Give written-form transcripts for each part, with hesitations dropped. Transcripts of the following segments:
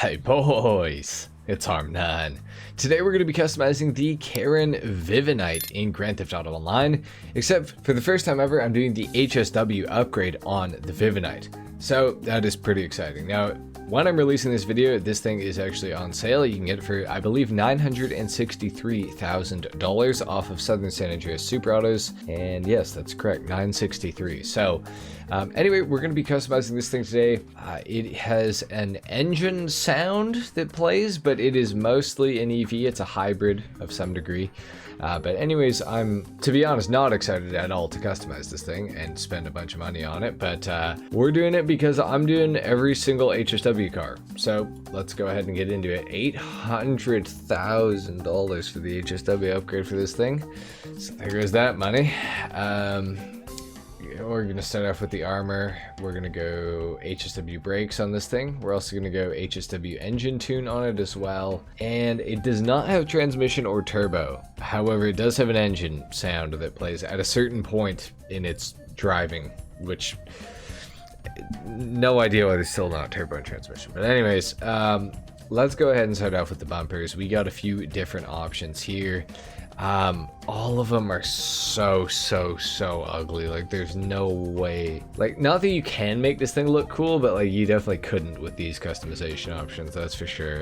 Hey boys, it's HarmNone. Today we're going to be customizing the Karin Vivanite in Grand Theft Auto Online, except for the first time ever I'm doing the HSW upgrade on the Vivanite. So that is pretty exciting. Now, when I'm releasing this video, this thing is actually on sale. You can get it for, I believe, $963,000 off of Southern San Andreas Super Autos. And yes, that's correct, 963. So anyway, we're going to be customizing this thing today. It has an engine sound that plays, but it is mostly an EV. It's a hybrid of some degree. But anyways, I'm, to be honest, not excited at all to customize this thing and spend a bunch of money on it. But we're doing it because I'm doing every single HSW car. So let's go ahead and get into it. $800,000 for the HSW upgrade for this thing. So there goes that money. We're going to start off with the armor. We're going to go HSW brakes on this thing. We're also going to go HSW engine tune on it as well. And it does not have transmission or turbo. However, it does have an engine sound that plays at a certain point in its driving, which no idea why there's still not turbo and transmission. But anyways, let's go ahead and start off with the bumpers. We got a few different options here. All of them are so ugly. Like, there's no way. Like, not that you can make this thing look cool, but like you definitely couldn't with these customization options, that's for sure.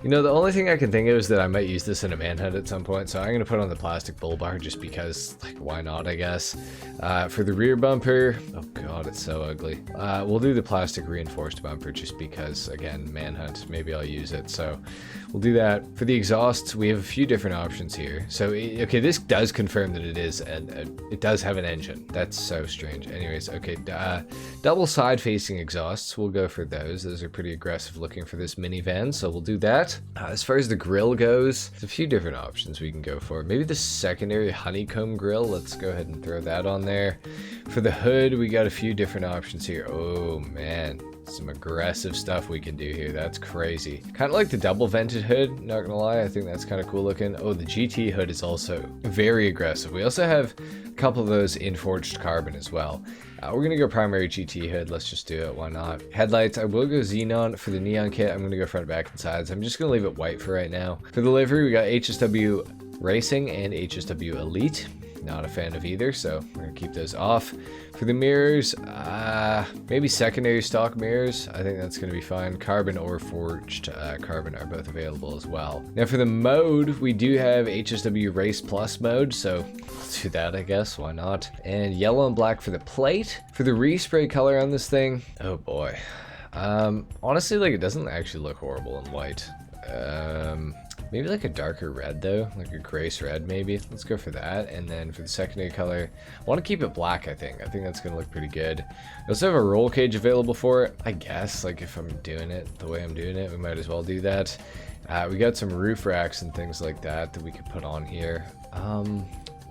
You know, the only thing I can think of is that I might use this in a manhunt at some point, so I'm gonna put on the plastic bull bar just because, like, why not, I guess. For the rear bumper, oh god, it's so ugly. We'll do the plastic reinforced bumper just because, again, manhunt, maybe I'll use it, so we'll do that. For the exhausts, we have a few different options here. So, okay, this does confirm that it is, it does have an engine. That's so strange. Anyways, okay, double side-facing exhausts, we'll go for those. Those are pretty aggressive looking for this minivan, so we'll do that. As far as the grill goes, there's a few different options we can go for. Maybe the secondary honeycomb grill, let's go ahead and throw that on there. For the hood, we got a few different options here. Oh, man. Some aggressive stuff we can do here. That's crazy. Kind of like the double vented hood, not gonna lie. I think that's kind of cool looking. Oh, the GT hood is also very aggressive. We also have a couple of those in forged carbon as well. We're gonna go primary GT hood. Let's just do it. Why not? Headlights, I will go xenon. For the neon kit, I'm gonna go front, back, and sides. I'm just gonna leave it white for right now. For the livery, we got HSW Racing and HSW Elite. Not a fan of either, so we're gonna keep those off. For the mirrors, maybe secondary stock mirrors. I think that's gonna be fine. Carbon or forged carbon are both available as well. Now for the mode, we do have HSW Race Plus mode, so we'll do that, I guess. Why not? And yellow and black for the plate. For the respray color on this thing, oh boy. Honestly, like, it doesn't actually look horrible in white. Maybe like a darker red though, like a grace red maybe. Let's go for that. And then for the secondary color, I want to keep it black, I think. I think that's going to look pretty good. We also have a roll cage available for it, I guess. Like, if I'm doing it the way I'm doing it, we might as well do that. We got some roof racks and things like that we could put on here.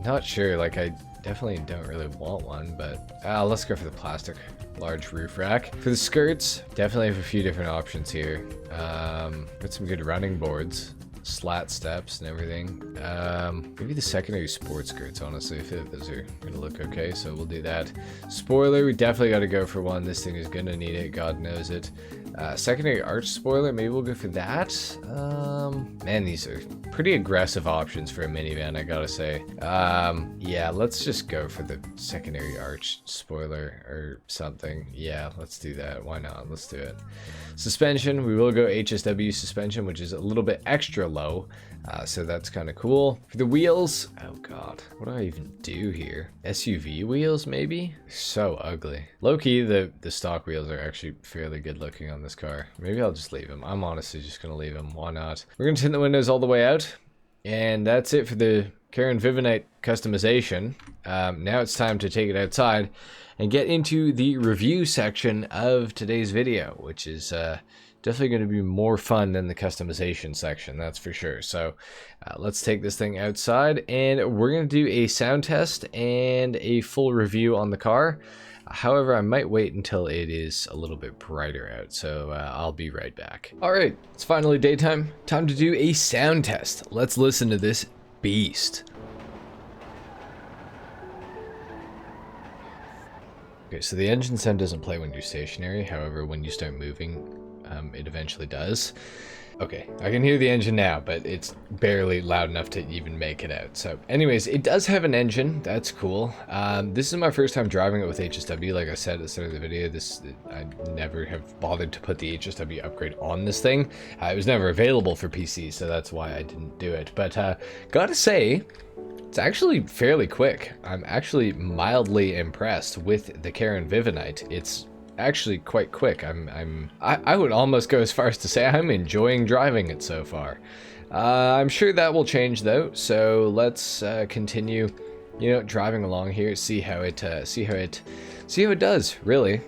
Not sure, like, I definitely don't really want one, but let's go for the plastic large roof rack. For the skirts, definitely have a few different options here. Got some good running boards, slat steps and everything. Maybe the secondary sports skirts, honestly. I feel like those are gonna look okay, so we'll do that. Spoiler, we definitely got to go for one. This thing is gonna need it, god knows it. Secondary arch spoiler, maybe we'll go for that. Man, these are pretty aggressive options for a minivan, I gotta say. Yeah, let's just go for the secondary arch spoiler or something. Yeah, let's do that. Why not? Let's do it. Suspension, we will go HSW suspension, which is a little bit extra low. So that's kind of cool. For the wheels, oh god, what do I even do here? SUV wheels, maybe? So ugly. Low-key, the stock wheels are actually fairly good looking on this car. Maybe I'll just leave them. I'm honestly just gonna leave them. Why not? We're gonna tint the windows all the way out. And that's it for the Karin Vivanite customization. Now it's time to take it outside and get into the review section of today's video, which is definitely going to be more fun than the customization section, that's for sure. So let's take this thing outside and we're going to do a sound test and a full review on the car. However, I might wait until it is a little bit brighter out, so I'll be right back. All right, it's finally daytime. Time to do a sound test. Let's listen to this beast. Okay, so the engine sound doesn't play when you're stationary. However, when you start moving, it eventually does. Okay, I can hear the engine now, but it's barely loud enough to even make it out. So anyways, it does have an engine. That's cool. This is my first time driving it with HSW. Like I said at the start of the video, I never have bothered to put the HSW upgrade on this thing. It was never available for PC, so that's why I didn't do it. But gotta say, it's actually fairly quick. I'm actually mildly impressed with the Karin Vivanite. It's actually quite quick. I would almost go as far as to say I'm enjoying driving it so far. I'm sure that will change though, so let's continue, you know, driving along here, see how it does, really.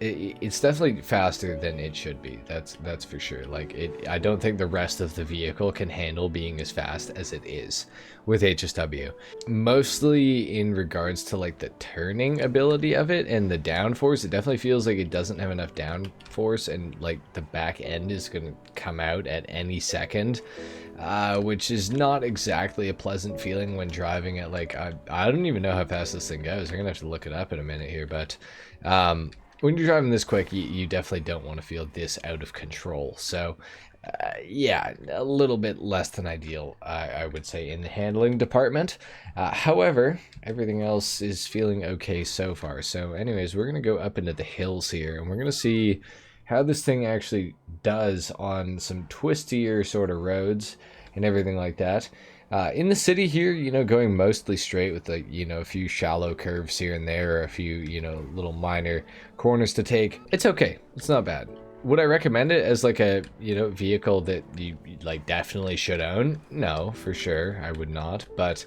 It's definitely faster than it should be. That's for sure. Like, I don't think the rest of the vehicle can handle being as fast as it is with HSW. Mostly in regards to like the turning ability of it and the downforce. It definitely feels like it doesn't have enough downforce, and like the back end is gonna come out at any second. Which is not exactly a pleasant feeling when driving at, like, I don't even know how fast this thing goes. I'm gonna have to look it up in a minute here, but when you're driving this quick, you definitely don't want to feel this out of control. So yeah, a little bit less than ideal, I would say, in the handling department. However, everything else is feeling okay so far. So anyways, we're gonna go up into the hills here, and we're gonna see how this thing actually does on some twistier sort of roads and everything like that. In the city here, you know, going mostly straight with, like, you know, a few shallow curves here and there, or a few, you know, little minor corners to take. It's okay. It's not bad. Would I recommend it as like a, you know, vehicle that you like definitely should own? No, for sure, I would not. But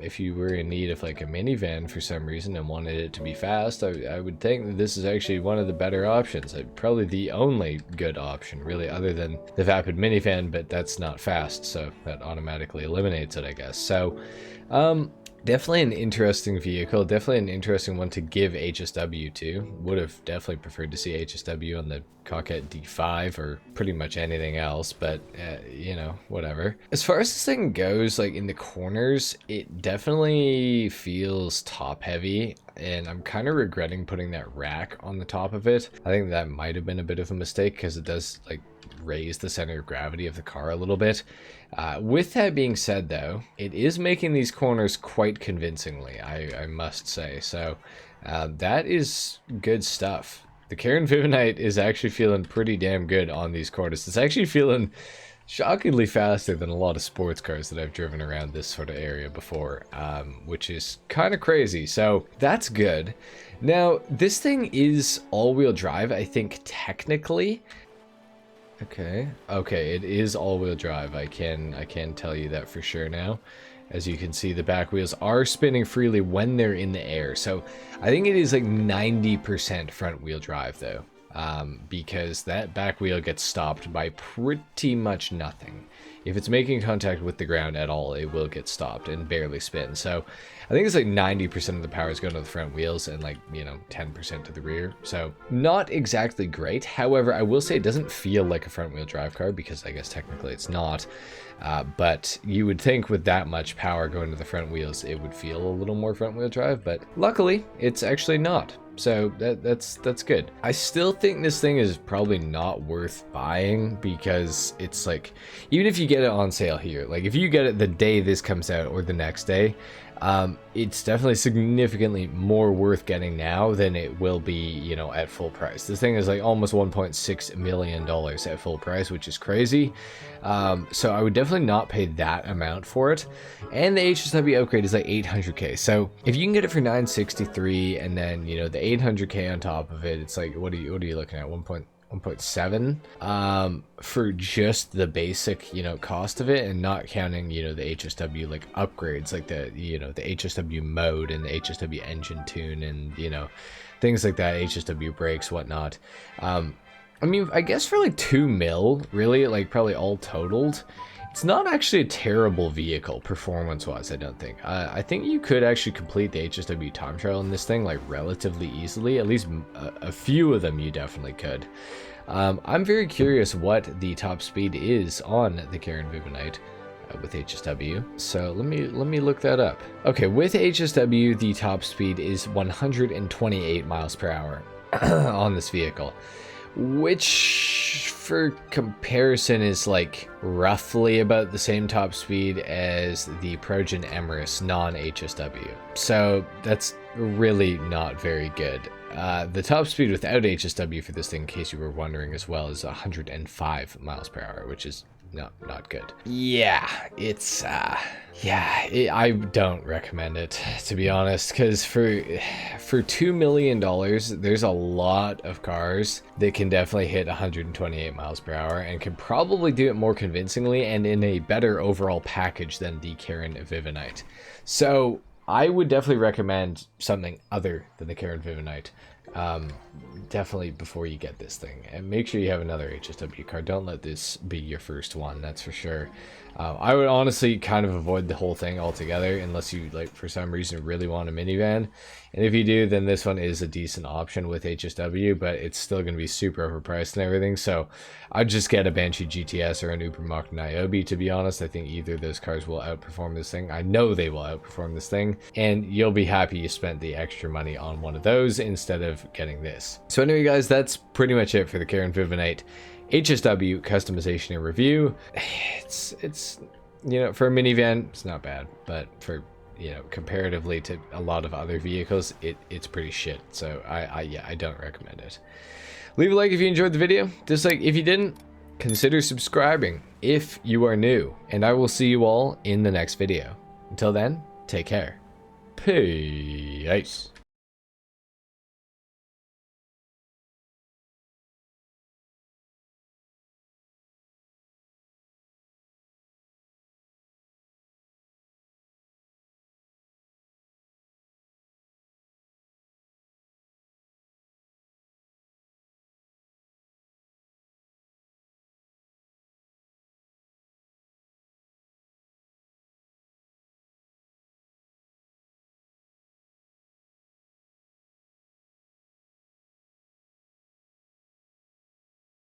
if you were in need of like a minivan for some reason and wanted it to be fast, I would think that this is actually one of the better options. Probably the only good option, really, other than the Vapid minivan, but that's not fast, so that automatically eliminates it, I guess. So definitely an interesting vehicle, definitely an interesting one to give HSW to. Would have definitely preferred to see HSW on the Cockette D5 or pretty much anything else, but you know, whatever. As far as this thing goes, like in the corners, it definitely feels top heavy, and I'm kind of regretting putting that rack on the top of it. I think that might have been a bit of a mistake, because it does like raise the center of gravity of the car a little bit. With that being said though, it is making these corners quite convincingly, I must say. So that is good stuff. The Karin Vivanite is actually feeling pretty damn good on these corners. It's actually feeling shockingly faster than a lot of sports cars that I've driven around this sort of area before, which is kind of crazy. So that's good. Now, this thing is all-wheel drive, I think, technically. Okay, it is all-wheel drive. I can tell you that for sure now. As you can see, the back wheels are spinning freely when they're in the air. So I think it is like 90% front wheel drive though, because that back wheel gets stopped by pretty much nothing. If it's making contact with the ground at all, it will get stopped and barely spin. So I think it's like 90% of the power is going to the front wheels and, like, you know, 10% to the rear. So not exactly great. However, I will say it doesn't feel like a front wheel drive car, because I guess technically it's not. But you would think with that much power going to the front wheels, it would feel a little more front wheel drive, but luckily it's actually not. So that's good. I still think this thing is probably not worth buying, because it's like, even if you get it on sale here, like if you get it the day this comes out or the next day, it's definitely significantly more worth getting now than it will be, you know, at full price. This thing is like almost $1.6 million at full price, which is crazy. So I would definitely not pay that amount for it. And the HSW upgrade is like 800k. So if you can get it for 963 and then, you know, the 800k on top of it, it's like, what are you looking at? 1.7 for just the basic, you know, cost of it, and not counting, you know, the HSW like upgrades, like the, you know, the HSW mode and the HSW engine tune and, you know, things like that, HSW brakes, whatnot. I mean, I guess for like 2 mil, really, like probably all totaled, it's not actually a terrible vehicle performance-wise, I don't think. I think you could actually complete the HSW time trial in this thing like relatively easily. At least a few of them you definitely could. I'm very curious what the top speed is on the Karin Vivanite with HSW. So let me look that up. Okay, with HSW, the top speed is 128 miles per hour. on this vehicle, which for comparison is like roughly about the same top speed as the Progen Emrys non-HSW. So that's really not very good. The top speed without HSW for this thing, in case you were wondering as well, is 105 miles per hour, which is not good. Yeah, it's I don't recommend it, to be honest, because for $2 million, there's a lot of cars that can definitely hit 128 miles per hour and can probably do it more convincingly and in a better overall package than the Karin Vivanite. So I would definitely recommend something other than the Karin Vivanite. Definitely before you get this thing, and make sure you have another HSW car. Don't let this be your first one, that's for sure. I would honestly kind of avoid the whole thing altogether unless you, like, for some reason really want a minivan, and if you do, then this one is a decent option with HSW, but it's still going to be super overpriced and everything. So I'd just get a Banshee GTS or an Ubermacht Niobe, to be honest. I think either of those cars will outperform this thing. I know they will outperform this thing, and you'll be happy you spent the extra money on one of those instead of getting this. So anyway, guys, that's pretty much it for the Karin Vivanite HSW customization and review. It's you know, for a minivan, it's not bad, but for, you know, comparatively to a lot of other vehicles, it's pretty shit. So I don't recommend it. Leave a like if you enjoyed the video. Dislike if you didn't. Consider subscribing if you are new, and I will see you all in the next video. Until then, take care. Peace.